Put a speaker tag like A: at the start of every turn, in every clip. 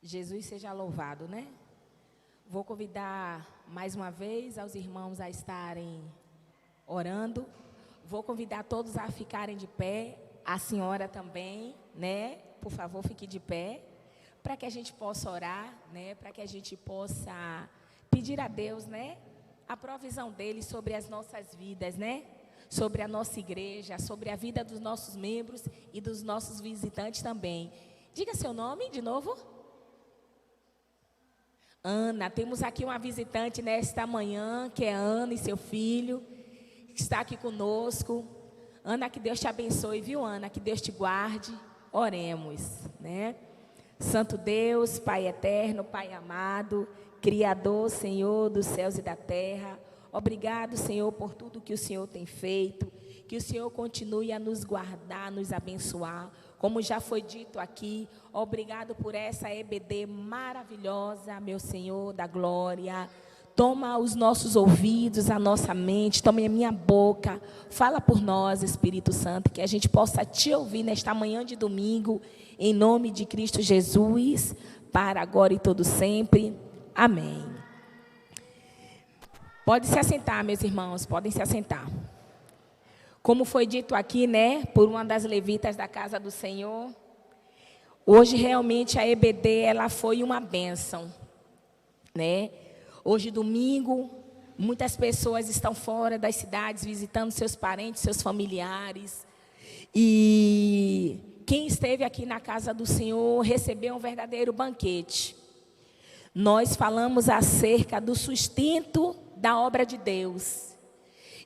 A: Jesus seja louvado, né? Vou convidar mais uma vez aos irmãos a estarem orando. Vou convidar todos a ficarem de pé, a senhora também, né? Por favor, fique de pé, para que a gente possa orar, né? Para que a gente possa pedir a Deus, né? A provisão dele sobre as nossas vidas, né? Sobre a nossa igreja, sobre a vida dos nossos membros e dos nossos visitantes também. Diga seu nome de novo. Ana, temos aqui uma visitante nesta manhã, que é Ana e seu filho, que está aqui conosco. Ana, que Deus te abençoe, viu, Ana? Que Deus te guarde. Oremos, né? Santo Deus, Pai eterno, Pai amado, Criador, Senhor dos céus e da terra, obrigado, Senhor, por tudo que o Senhor tem feito, que o Senhor continue a nos guardar, nos abençoar, como já foi dito aqui, obrigado por essa EBD maravilhosa, meu Senhor da glória. Toma os nossos ouvidos, a nossa mente, tome a minha boca, fala por nós, Espírito Santo, que a gente possa te ouvir nesta manhã de domingo, em nome de Cristo Jesus, para agora e todo sempre. Amém. Pode se assentar, meus irmãos, podem se assentar. Como foi dito aqui, né, por uma das levitas da casa do Senhor, hoje realmente a EBD, ela foi uma bênção, né? Hoje, domingo, muitas pessoas estão fora das cidades, visitando seus parentes, seus familiares. E quem esteve aqui na casa do Senhor recebeu um verdadeiro banquete. Nós falamos acerca do sustento da obra de Deus.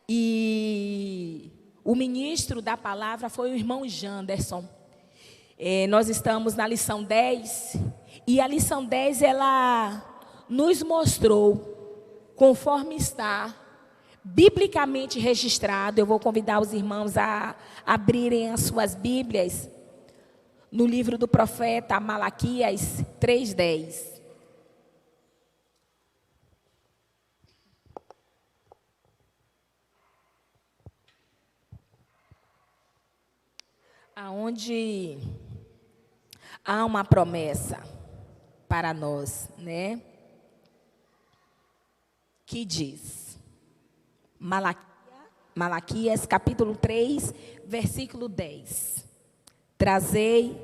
A: E o ministro da palavra foi o irmão Janderson. Nós estamos na lição 10. E a lição 10, ela nos mostrou, conforme está biblicamente registrado. Eu vou convidar os irmãos a abrirem as suas Bíblias no livro do profeta Malaquias 3:10. Aonde há uma promessa para nós, né? Que diz, Malaquias capítulo 3, versículo 10. Trazei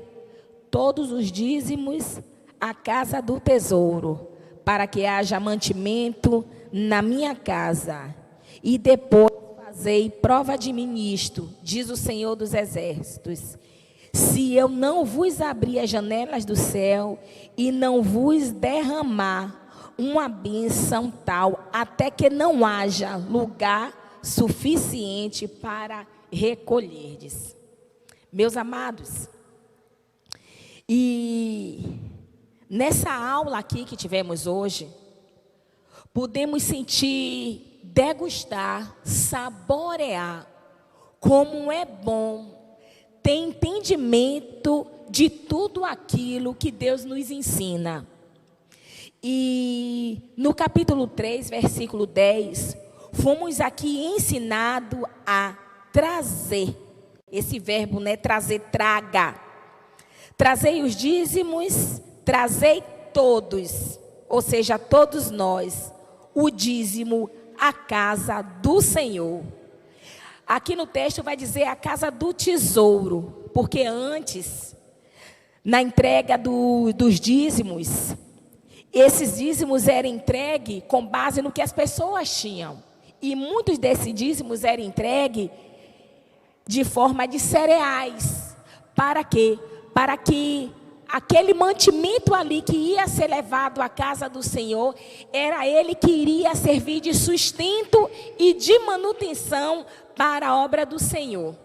A: todos os dízimos à casa do tesouro, para que haja mantimento na minha casa, e depois fazei prova de mim nisto, diz o Senhor dos Exércitos. Se eu não vos abrir as janelas do céu e não vos derramar uma bênção tal, até que não haja lugar suficiente para recolherdes. Meus amados, e nessa aula aqui que tivemos hoje, podemos sentir, degustar, saborear como é bom ter entendimento de tudo aquilo que Deus nos ensina. E no capítulo 3, versículo 10, fomos aqui ensinados a trazer, esse verbo, né, trazer, traga. Trazei os dízimos, trazei todos, ou seja, todos nós, o dízimo à casa do Senhor. Aqui no texto vai dizer a casa do tesouro, porque antes, na entrega dos dízimos, esses dízimos eram entregues com base no que as pessoas tinham. E muitos desses dízimos eram entregues de forma de cereais. Para quê? Para que aquele mantimento ali que ia ser levado à casa do Senhor, era ele que iria servir de sustento e de manutenção para a obra do Senhor.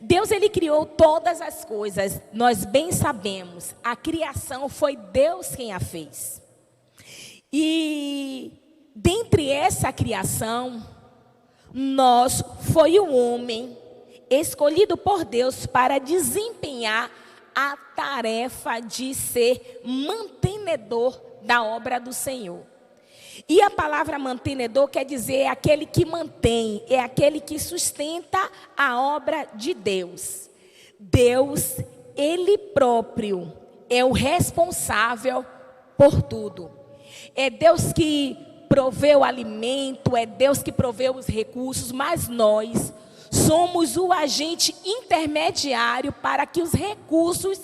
A: Deus, ele criou todas as coisas, nós bem sabemos, a criação foi Deus quem a fez. E dentre essa criação, foi o homem escolhido por Deus para desempenhar a tarefa de ser mantenedor da obra do Senhor. E a palavra mantenedor quer dizer aquele que mantém, é aquele que sustenta a obra de Deus. Deus, ele próprio, é o responsável por tudo. É Deus que provê o alimento, é Deus que provê os recursos, mas nós somos o agente intermediário para que os recursos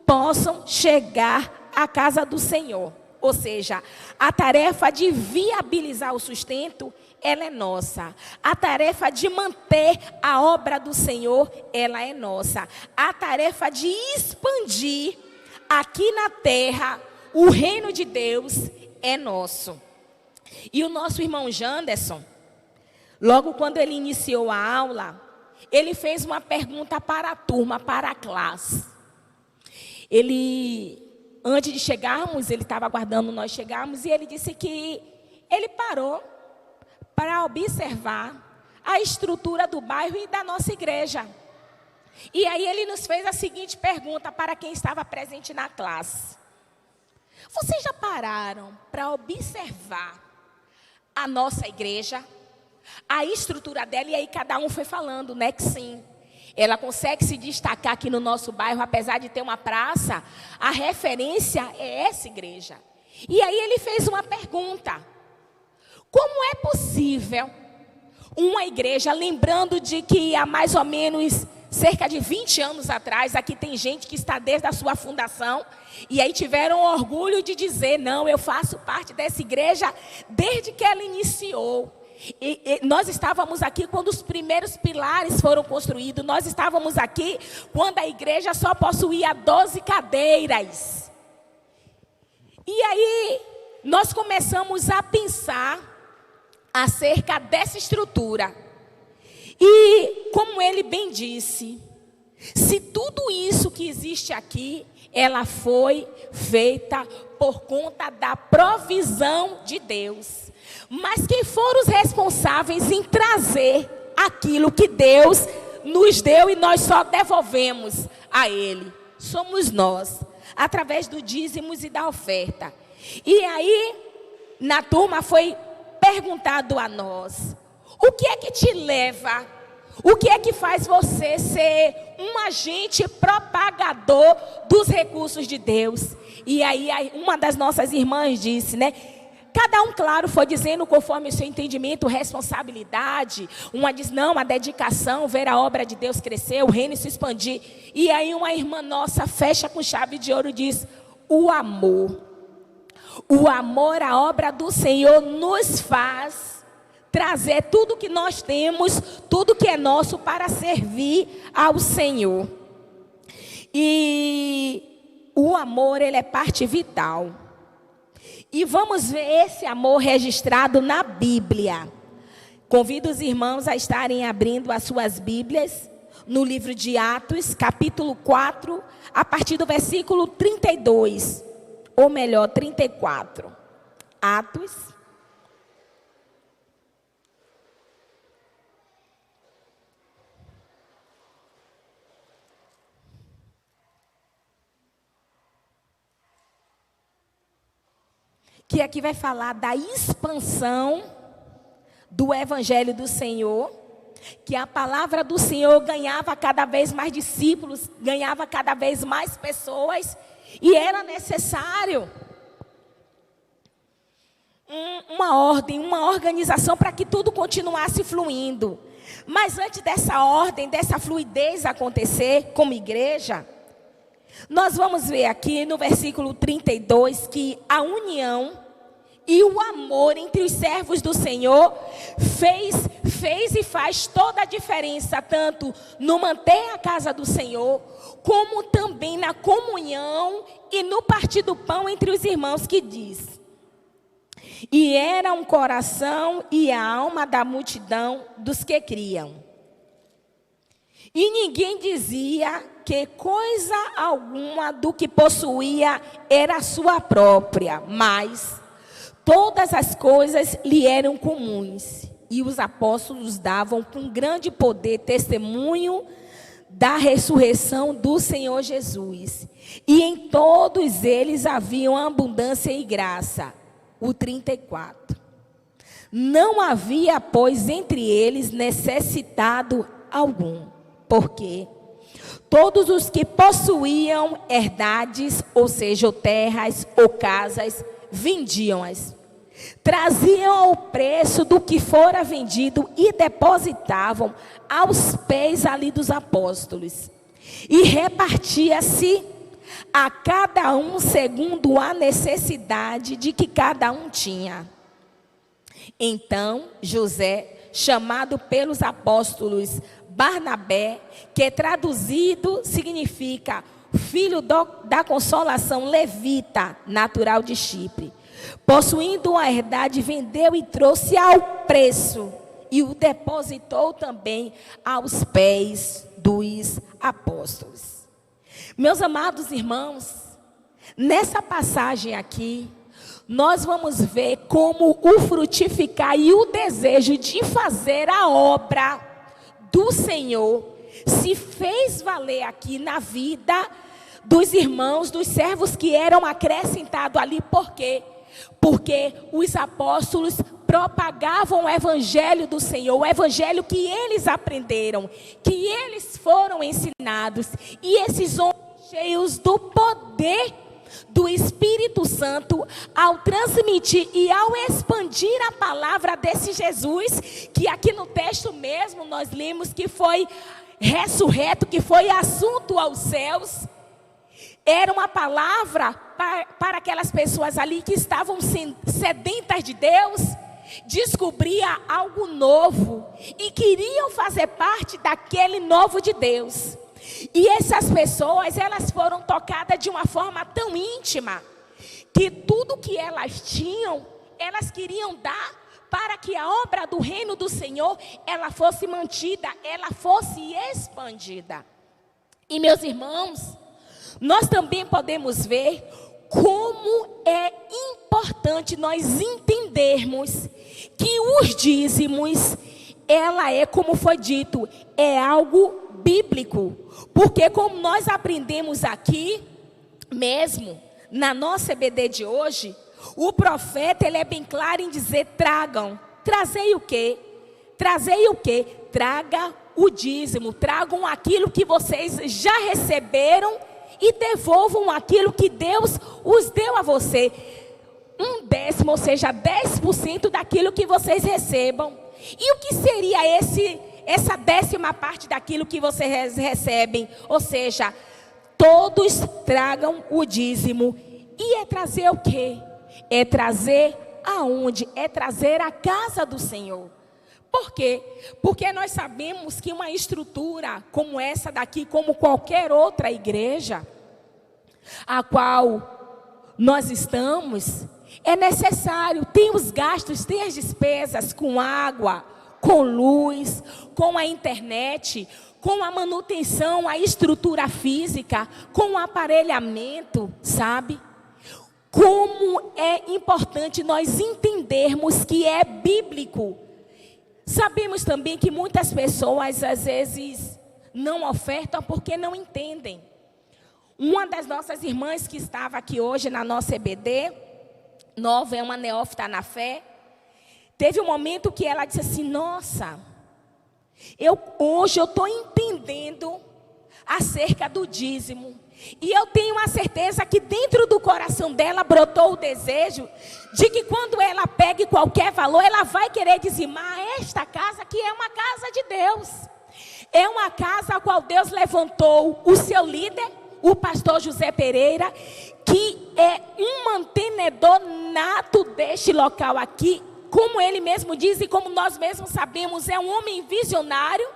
A: possam chegar à casa do Senhor. Ou seja, a tarefa de viabilizar o sustento, ela é nossa. A tarefa de manter a obra do Senhor, ela é nossa. A tarefa de expandir aqui na terra o reino de Deus é nosso. E o nosso irmão Janderson, logo quando ele iniciou a aula, ele fez uma pergunta para a turma, para a classe. Antes de chegarmos, ele estava aguardando nós chegarmos, e ele disse que ele parou para observar a estrutura do bairro e da nossa igreja. E aí ele nos fez a seguinte pergunta para quem estava presente na classe. Vocês já pararam para observar a nossa igreja? A estrutura dela, e aí cada um foi falando, né, que sim. Ela consegue se destacar aqui no nosso bairro, apesar de ter uma praça, a referência é essa igreja. E aí ele fez uma pergunta. Como é possível uma igreja, lembrando de que há mais ou menos cerca de 20 anos atrás, aqui tem gente que está desde a sua fundação, e aí tiveram orgulho de dizer, não, eu faço parte dessa igreja desde que ela iniciou. E nós estávamos aqui quando os primeiros pilares foram construídos. Nós estávamos aqui quando a igreja só possuía 12 cadeiras. E aí nós começamos a pensar acerca dessa estrutura. E como ele bem disse, se tudo isso que existe aqui, ela foi feita por conta da provisão de Deus. Mas quem foram os responsáveis em trazer aquilo que Deus nos deu e nós só devolvemos a Ele? Somos nós, através do dízimos e da oferta. E aí, na turma foi perguntado a nós, o que é que te leva, o que é que faz você ser um agente propagador dos recursos de Deus? E aí uma das nossas irmãs disse, né? Cada um, claro, foi dizendo conforme o seu entendimento, responsabilidade. Uma diz, não, a dedicação, ver a obra de Deus crescer, o reino se expandir. E aí uma irmã nossa fecha com chave de ouro e diz, o amor. O amor à obra do Senhor nos faz trazer tudo que nós temos, tudo que é nosso para servir ao Senhor. E o amor, ele é parte vital. E vamos ver esse amor registrado na Bíblia. Convido os irmãos a estarem abrindo as suas Bíblias no livro de Atos, capítulo 4, a partir do versículo 32, ou melhor, 34. Atos. Que aqui vai falar da expansão do Evangelho do Senhor, que a palavra do Senhor ganhava cada vez mais discípulos, ganhava cada vez mais pessoas, e era necessário uma ordem, uma organização para que tudo continuasse fluindo. Mas antes dessa ordem, dessa fluidez acontecer como igreja, nós vamos ver aqui no versículo 32 que a união e o amor entre os servos do Senhor fez e faz toda a diferença, tanto no manter a casa do Senhor, como também na comunhão e no partir do pão entre os irmãos, que diz: e era um coração e a alma da multidão dos que criam. E ninguém dizia que coisa alguma do que possuía era sua própria, mas todas as coisas lhe eram comuns. E os apóstolos davam com grande poder testemunho da ressurreição do Senhor Jesus. E em todos eles havia abundância e graça. O 34. Não havia, pois, entre eles necessitado algum, porque Todos os que possuíam herdades, ou seja, terras ou casas, vendiam-as. Traziam o preço do que fora vendido e depositavam aos pés ali dos apóstolos. E repartia-se a cada um segundo a necessidade de que cada um tinha. Então José, chamado pelos apóstolos Barnabé, que traduzido significa filho da consolação, levita, natural de Chipre, possuindo uma herdade, vendeu e trouxe ao preço, e o depositou também aos pés dos apóstolos. Meus amados irmãos, nessa passagem aqui, nós vamos ver como o frutificar e o desejo de fazer a obra do Senhor se fez valer aqui na vida dos irmãos, dos servos que eram acrescentados ali. Por quê? Porque os apóstolos propagavam o evangelho do Senhor, o evangelho que eles aprenderam, que eles foram ensinados. E esses homens cheios do poder do Espírito Santo, ao transmitir e ao expandir a palavra desse Jesus, que aqui no texto mesmo nós lemos que foi ressurreto, que foi assunto aos céus, era uma palavra para aquelas pessoas ali que estavam sedentas de Deus, descobria algo novo e queriam fazer parte daquele novo de Deus. E essas pessoas, elas foram tocadas de uma forma tão íntima, que tudo que elas tinham, elas queriam dar para que a obra do reino do Senhor, ela fosse mantida, ela fosse expandida. E meus irmãos, nós também podemos ver como é importante nós entendermos que os dízimos, ela é, como foi dito, é algo bíblico. Porque como nós aprendemos aqui, mesmo na nossa EBD de hoje, o profeta, ele é bem claro em dizer: tragam. Trazei o quê? Trazei o quê? Traga o dízimo, tragam aquilo que vocês já receberam e devolvam aquilo que Deus os deu a você. 1/10, ou seja, 10% daquilo que vocês recebam. E o que seria essa 10ª parte daquilo que vocês recebem? Ou seja, todos tragam o dízimo. E é trazer o quê? É trazer aonde? É trazer a casa do Senhor. Por quê? Porque nós sabemos que uma estrutura como essa daqui, como qualquer outra igreja, a qual nós estamos, é necessário, tem os gastos, tem as despesas com água, com luz, com a internet, com a manutenção, a estrutura física, com o aparelhamento, sabe? Como é importante nós entendermos que é bíblico. Sabemos também que muitas pessoas, às vezes, não ofertam porque não entendem. Uma das nossas irmãs que estava aqui hoje na nossa EBD, nova, é uma neófita na fé, teve um momento que ela disse assim: nossa, hoje eu estou entendendo acerca do dízimo. E eu tenho a certeza que dentro do coração dela brotou o desejo de que quando ela pegue qualquer valor, ela vai querer dizimar esta casa, que é uma casa de Deus. É uma casa a qual Deus levantou o seu líder, o pastor José Pereira, que é um mantenedor nato deste local aqui. Como ele mesmo diz e como nós mesmos sabemos, é um homem visionário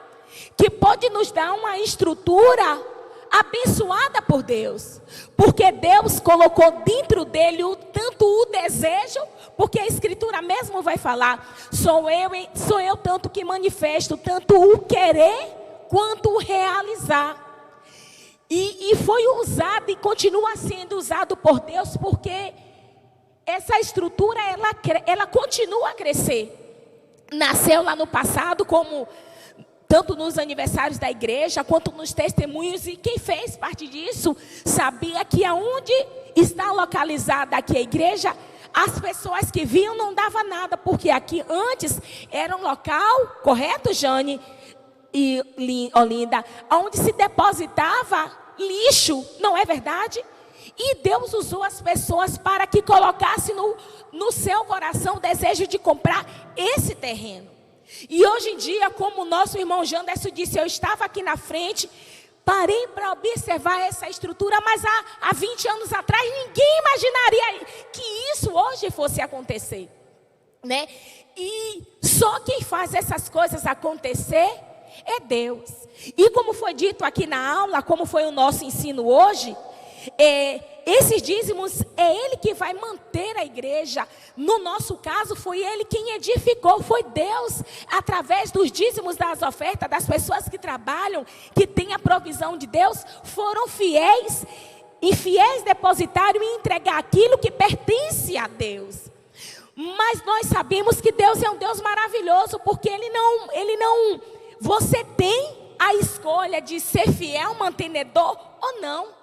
A: que pode nos dar uma estrutura abençoada por Deus, porque Deus colocou dentro dele tanto o desejo, porque a Escritura mesmo vai falar: sou eu tanto que manifesto, tanto o querer quanto o realizar. E foi usado e continua sendo usado por Deus, porque essa estrutura ela continua a crescer. Nasceu lá no passado, como tanto nos aniversários da igreja, quanto nos testemunhos, e quem fez parte disso, sabia que aonde está localizada aqui a igreja, as pessoas que vinham não dava nada, porque aqui antes era um local, correto, Jane? e Olinda, onde se depositava lixo, não é verdade? E Deus usou as pessoas para que colocassem no seu coração o desejo de comprar esse terreno. E hoje em dia, como o nosso irmão Janderson disse, eu estava aqui na frente, parei para observar essa estrutura, mas há 20 anos atrás ninguém imaginaria que isso hoje fosse acontecer, né? E só quem faz essas coisas acontecer é Deus. E como foi dito aqui na aula, como foi o nosso ensino hoje, esses dízimos é Ele que vai manter a igreja. No nosso caso, foi Ele quem edificou, foi Deus, através dos dízimos, das ofertas, das pessoas que trabalham, que têm a provisão de Deus, foram fiéis, e fiéis depositários em entregar aquilo que pertence a Deus. Mas nós sabemos que Deus é um Deus maravilhoso, porque Ele não, você tem a escolha de ser fiel, mantenedor ou não.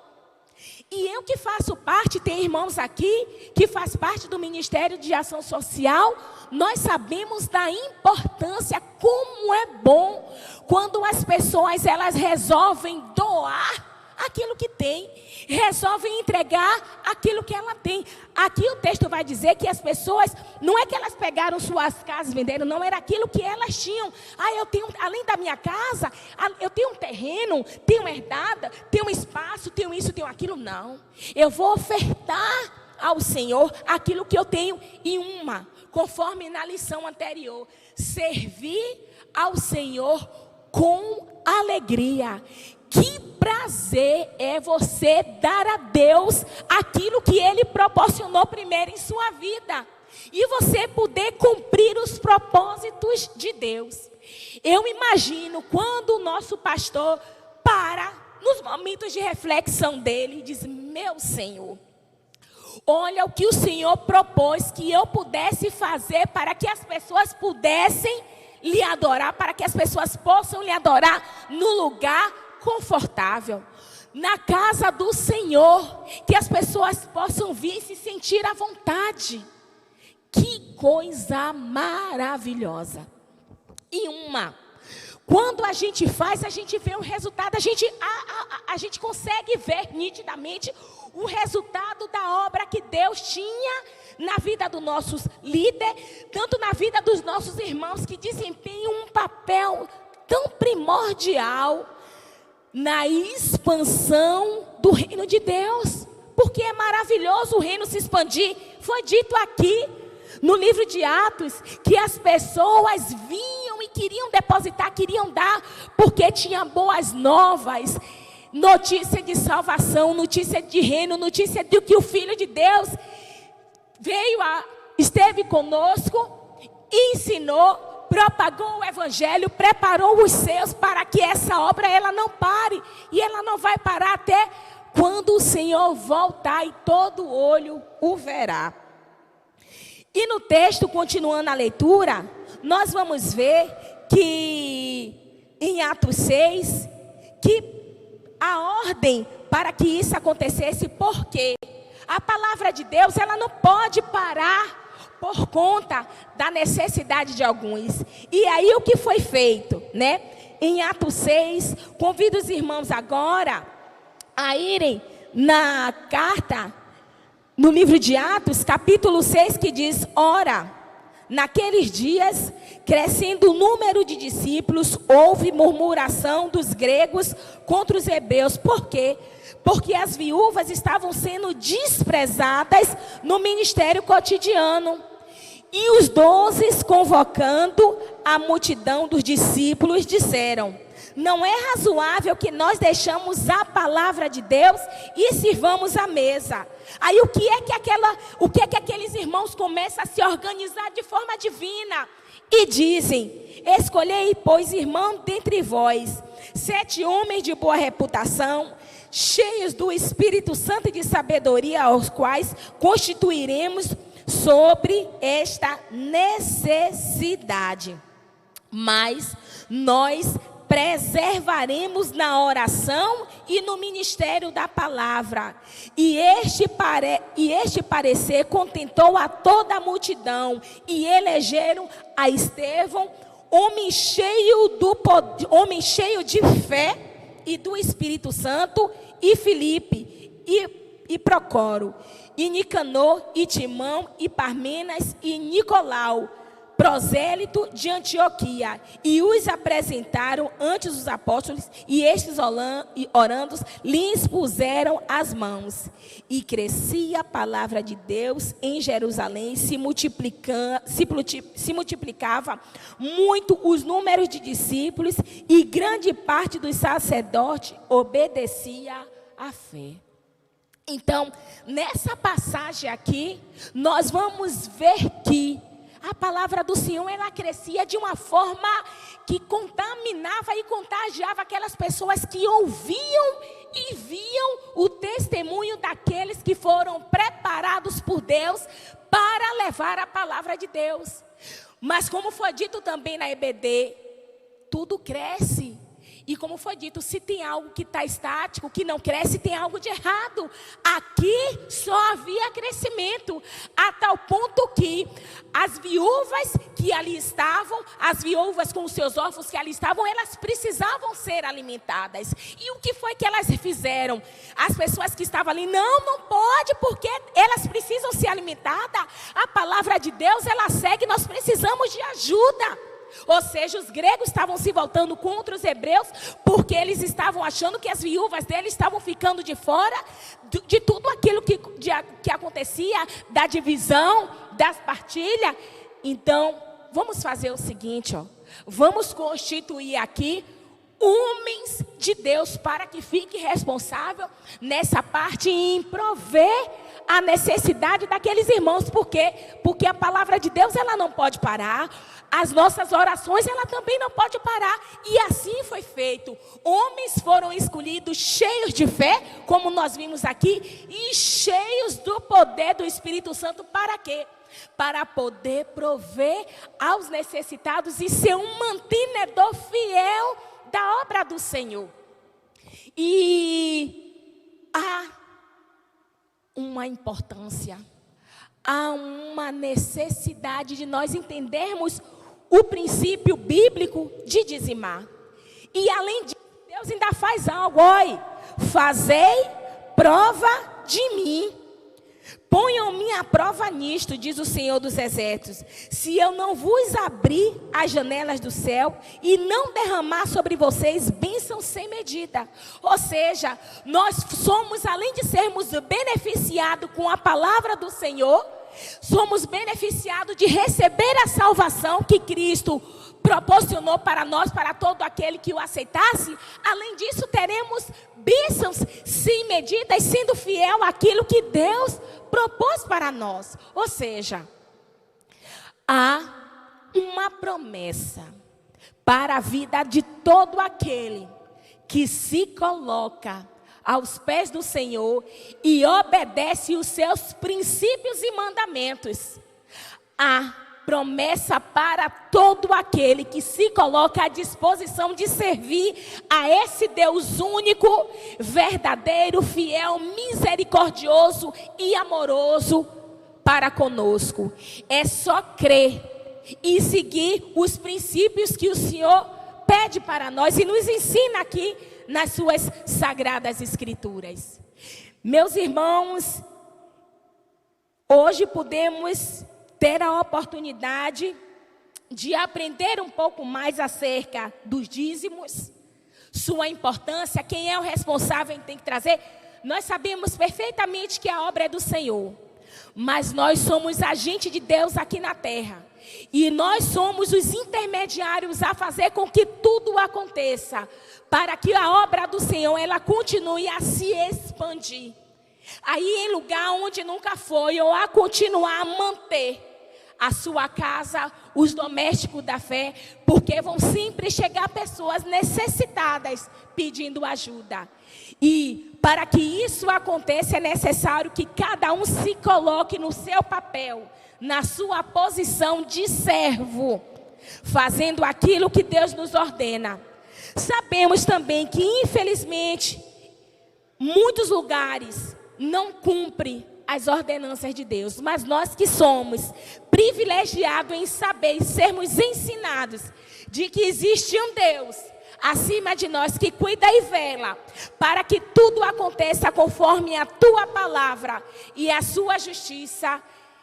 A: E eu que faço parte, tem irmãos aqui que faz parte do Ministério de Ação Social, nós sabemos da importância, como é bom quando as pessoas elas resolvem doar aquilo que tem, resolvem entregar aquilo que ela tem. Aqui o texto vai dizer que as pessoas, não é que elas pegaram suas casas, venderam, não, era aquilo que elas tinham. Eu tenho, além da minha casa, eu tenho um terreno, tenho herdada, tenho um espaço, tenho isso, tenho aquilo. Não, eu vou ofertar ao Senhor aquilo que eu tenho. E conforme na lição anterior, servir ao Senhor com alegria. Que prazer é você dar a Deus aquilo que Ele proporcionou primeiro em sua vida. E você poder cumprir os propósitos de Deus. Eu imagino quando o nosso pastor para, nos momentos de reflexão dele, e diz: meu Senhor, olha o que o Senhor propôs que eu pudesse fazer para que as pessoas pudessem lhe adorar, para que as pessoas possam lhe adorar no lugar confortável, na casa do Senhor, que as pessoas possam vir e se sentir à vontade. Que coisa maravilhosa. E quando a gente faz, a gente vê o resultado, a gente consegue ver nitidamente o resultado da obra que Deus tinha na vida dos nossos líderes, tanto na vida dos nossos irmãos que desempenham um papel tão primordial na expansão do reino de Deus, porque é maravilhoso o reino se expandir. Foi dito aqui no livro de Atos que as pessoas vinham e queriam depositar, queriam dar, porque tinha boas novas, notícia de salvação, notícia de reino, notícia de que o Filho de Deus esteve conosco, ensinou, propagou o Evangelho, preparou os seus para que essa obra ela não pare. E ela não vai parar até quando o Senhor voltar e todo olho o verá. E no texto, continuando a leitura, nós vamos ver que em Atos 6, que a ordem para que isso acontecesse, porque a palavra de Deus ela não pode parar por conta da necessidade de alguns. E aí o que foi feito, né? Em Atos 6, convido os irmãos agora a irem na carta, no livro de Atos, capítulo 6, que diz: ora, naqueles dias, crescendo o número de discípulos, houve murmuração dos gregos contra os hebreus. Por quê? Porque as viúvas estavam sendo desprezadas no ministério cotidiano. E os 12, convocando a multidão dos discípulos, disseram: não é razoável que nós deixamos a palavra de Deus e sirvamos a mesa. Aí o que é que aqueles irmãos começam a se organizar de forma divina? E dizem: escolhei, pois, irmão, dentre vós, 7 homens de boa reputação, cheios do Espírito Santo e de sabedoria, aos quais constituiremos sobre esta necessidade. Mas nós preservaremos na oração e no ministério da palavra. E este parecer contentou a toda a multidão, e elegeram a Estevão, homem cheio de fé e do Espírito Santo, e Filipe, e Procoro, e Nicanor, e Timão, e Parmenas, e Nicolau, prosélito de Antioquia, e os apresentaram ante os apóstolos, e estes orando lhes puseram as mãos. E crescia a palavra de Deus em Jerusalém, se multiplicava muito os números de discípulos, e grande parte dos sacerdotes obedecia à fé. Então, nessa passagem aqui, nós vamos ver que a palavra do Senhor, ela crescia de uma forma que contaminava e contagiava aquelas pessoas que ouviam e viam o testemunho daqueles que foram preparados por Deus para levar a palavra de Deus. Mas como foi dito também na EBD, tudo cresce. E como foi dito, se tem algo que está estático, que não cresce, tem algo de errado. Aqui só havia crescimento, a tal ponto que as viúvas que ali estavam, as viúvas com os seus órfãos que ali estavam, elas precisavam ser alimentadas. E o que foi que elas fizeram? As pessoas que estavam ali, não pode, porque elas precisam ser alimentadas. A palavra de Deus, ela segue, nós precisamos de ajuda. Ou seja, os gregos estavam se voltando contra os hebreus, porque eles estavam achando que as viúvas deles estavam ficando de fora de tudo aquilo que acontecia, da divisão, das partilhas. Então, vamos fazer o seguinte, vamos constituir aqui homens de Deus para que fique responsável nessa parte em prover a necessidade daqueles irmãos. Por quê? Porque a palavra de Deus, ela não pode parar. As nossas orações, ela também não pode parar. E assim foi feito. Homens foram escolhidos cheios de fé, como nós vimos aqui, e cheios do poder do Espírito Santo. Para quê? Para poder prover aos necessitados e ser um mantenedor fiel da obra do Senhor. E há uma importância, há uma necessidade de nós entendermos o princípio bíblico de dizimar. E além disso, Deus ainda faz algo. Fazei prova de mim. Ponham-me à prova nisto, diz o Senhor dos Exércitos, se eu não vos abrir as janelas do céu e não derramar sobre vocês bênçãos sem medida. Ou seja, nós somos, além de sermos beneficiados com a palavra do Senhor, somos beneficiados de receber a salvação que Cristo proporcionou para nós, para todo aquele que o aceitasse. Além disso, teremos bênçãos sem medidas, sendo fiel àquilo que Deus propôs para nós. Ou seja, há uma promessa para a vida de todo aquele que se coloca aos pés do Senhor e obedece os seus princípios e mandamentos. Há promessa para todo aquele que se coloca à disposição de servir a esse Deus único, verdadeiro, fiel, misericordioso e amoroso para conosco. É só crer e seguir os princípios que o Senhor pede para nós e nos ensina aqui nas suas sagradas escrituras. Meus irmãos, hoje podemos ter a oportunidade de aprender um pouco mais acerca dos dízimos, sua importância, quem é o responsável tem que trazer. Nós sabemos perfeitamente que a obra é do Senhor, mas nós somos agentes de Deus aqui na terra. E nós somos os intermediários a fazer com que tudo aconteça, para que a obra do Senhor, ela continue a se expandir. Aí em lugar onde nunca foi, ou a continuar a manter a sua casa, os domésticos da fé, porque vão sempre chegar pessoas necessitadas pedindo ajuda. E para que isso aconteça é necessário que cada um se coloque no seu papel, na sua posição de servo, fazendo aquilo que Deus nos ordena. Sabemos também que infelizmente muitos lugares não cumprem as ordenanças de Deus, mas nós que somos privilegiado em saber e sermos ensinados de que existe um Deus acima de nós que cuida e vela para que tudo aconteça conforme a tua palavra e a sua justiça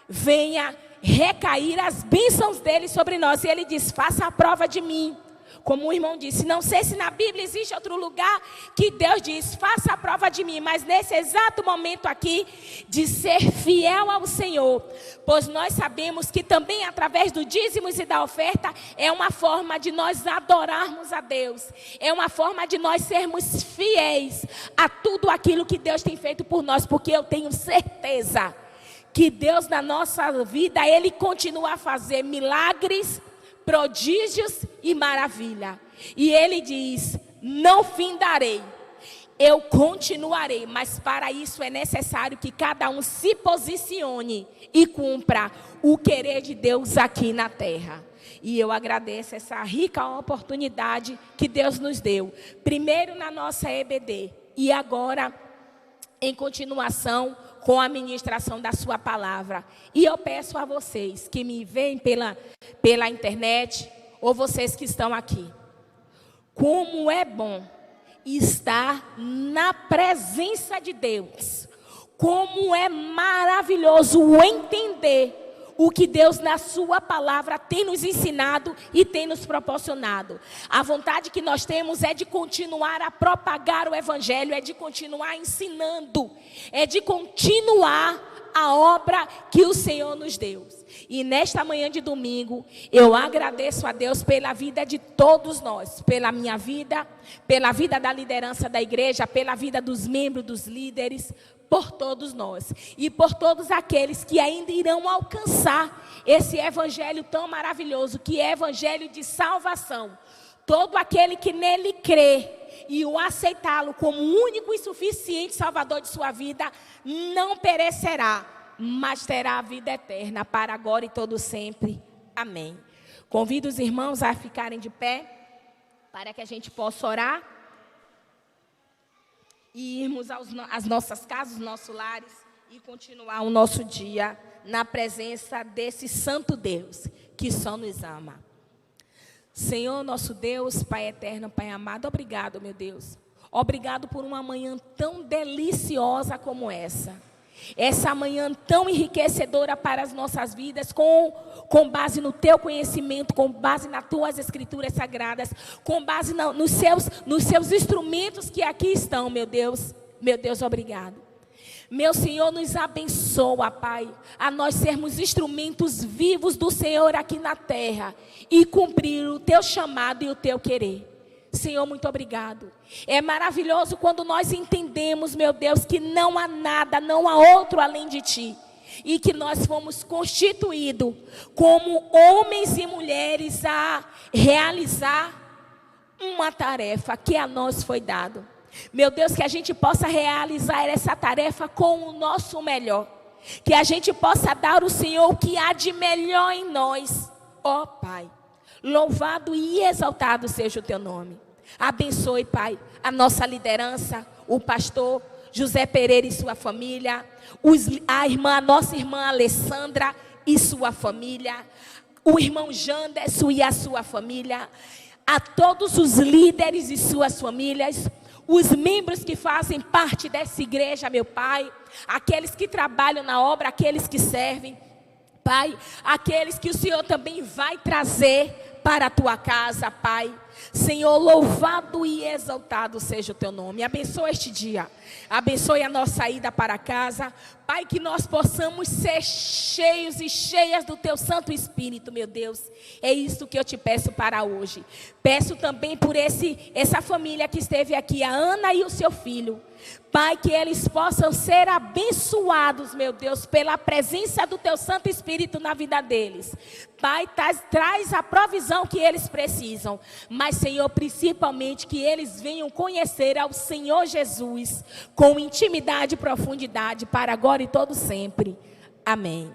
A: venha recair as bênçãos dele sobre nós. E ele diz: faça a prova de mim. Como o irmão disse, não sei se na Bíblia existe outro lugar que Deus diz: faça a prova de mim. Mas nesse exato momento aqui, de ser fiel ao Senhor. Pois nós sabemos que também através do dízimos e da oferta é uma forma de nós adorarmos a Deus. É uma forma de nós sermos fiéis a tudo aquilo que Deus tem feito por nós. Porque eu tenho certeza que Deus na nossa vida, Ele continua a fazer milagres, prodígios e maravilha. E ele diz: não findarei, eu continuarei. Mas para isso é necessário que cada um se posicione e cumpra o querer de Deus aqui na terra. E eu agradeço essa rica oportunidade que Deus nos deu, primeiro na nossa EBD e agora em continuação com a ministração da sua palavra. E eu peço a vocês que me veem pela internet, ou vocês que estão aqui, como é bom estar na presença de Deus. Como é maravilhoso entender o que Deus na sua palavra tem nos ensinado e tem nos proporcionado. A vontade que nós temos é de continuar a propagar o evangelho, é de continuar ensinando, é de continuar a obra que o Senhor nos deu. E nesta manhã de domingo, eu agradeço a Deus pela vida de todos nós, pela minha vida, pela vida da liderança da igreja, pela vida dos membros, dos líderes, por todos nós e por todos aqueles que ainda irão alcançar esse evangelho tão maravilhoso, que é evangelho de salvação. Todo aquele que nele crê e o aceitá-lo como único e suficiente salvador de sua vida, não perecerá, mas terá a vida eterna para agora e todo sempre. Amém. Convido os irmãos a ficarem de pé para que a gente possa orar e irmos às nossas casas, nossos lares, e continuar o nosso dia na presença desse santo Deus que só nos ama. Senhor, nosso Deus, Pai eterno, Pai amado, obrigado, meu Deus. Obrigado por uma manhã tão deliciosa como essa. Essa manhã tão enriquecedora para as nossas vidas, com base no teu conhecimento, com base nas tuas escrituras sagradas, com base nos seus instrumentos que aqui estão, meu Deus. Meu Deus, obrigado. Meu Senhor, nos abençoa, Pai, a nós sermos instrumentos vivos do Senhor aqui na terra e cumprir o teu chamado e o teu querer. Senhor, muito obrigado. É maravilhoso quando nós entendemos, meu Deus, que não há nada, não há outro além de Ti. E que nós fomos constituídos como homens e mulheres a realizar uma tarefa que a nós foi dado. Meu Deus, que a gente possa realizar essa tarefa com o nosso melhor. Que a gente possa dar ao Senhor o que há de melhor em nós. Ó Pai, louvado e exaltado seja o teu nome. Abençoe, Pai, a nossa liderança, o pastor José Pereira e sua família, a nossa irmã Alessandra e sua família, o irmão Janderson e a sua família, a todos os líderes e suas famílias, os membros que fazem parte dessa igreja, meu Pai, aqueles que trabalham na obra, aqueles que servem, Pai, aqueles que o Senhor também vai trazer para a tua casa, Pai. Senhor, louvado e exaltado seja o teu nome. Abençoa este dia. Abençoe a nossa ida para casa. Pai, que nós possamos ser cheios e cheias do teu Santo Espírito, meu Deus. É isso que eu te peço para hoje. Peço também por essa família que esteve aqui, a Ana e o seu filho. Pai, que eles possam ser abençoados, meu Deus, pela presença do teu Santo Espírito na vida deles. Pai, traz a provisão que eles precisam. Mas, Senhor, principalmente que eles venham conhecer ao Senhor Jesus com intimidade e profundidade para agora e todo sempre. Amém.